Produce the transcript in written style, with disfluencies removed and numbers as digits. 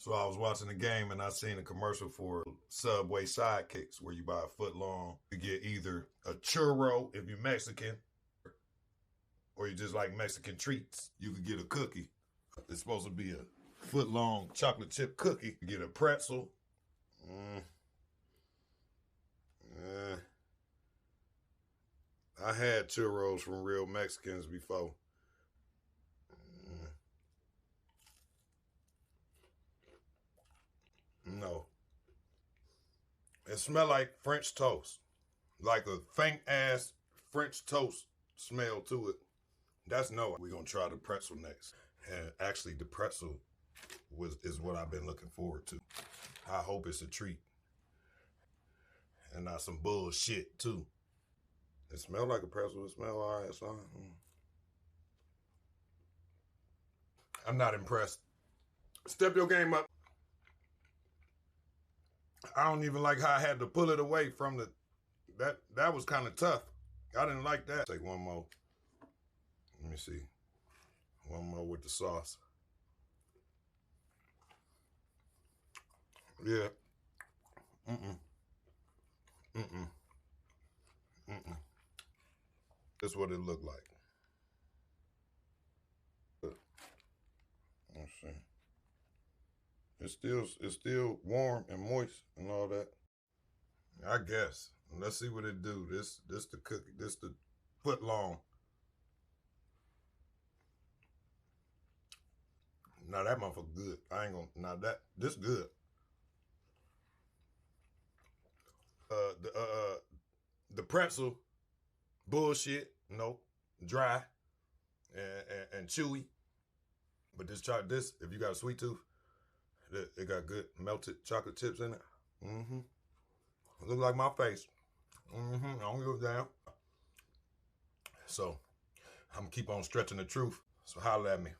So I was watching the game and I seen a commercial for Subway sidekicks where you buy a foot long. You get either a churro if you're Mexican, or you just like Mexican treats. You could get a cookie. It's supposed to be a foot long chocolate chip cookie. You get a pretzel. I had churros from real Mexicans before. No. It smelled like French toast. Like a faint ass French toast smell to it. That's no. We're gonna try the pretzel next. And actually the pretzel is what I've been looking forward to. I hope it's a treat. And not some bullshit too. It smelled like a pretzel. It smelled all right. So I'm not impressed. Step your game up. I don't even like how I had to pull it away from the, that was kind of tough. I didn't like that. Take one more. Let me see. One more with the sauce. Yeah. That's what it looked like. Let's see. It's still warm and moist and all that. I guess. Let's see what it do. This the cookie. This the foot long. Now that motherfucker good. I ain't gonna. Now this good. The pretzel, bullshit. Nope. Dry and chewy. But this, if you got a sweet tooth, it got good melted chocolate chips in it. Look like my face. I don't give a damn. So I'm gonna keep on stretching the truth. So holler at me.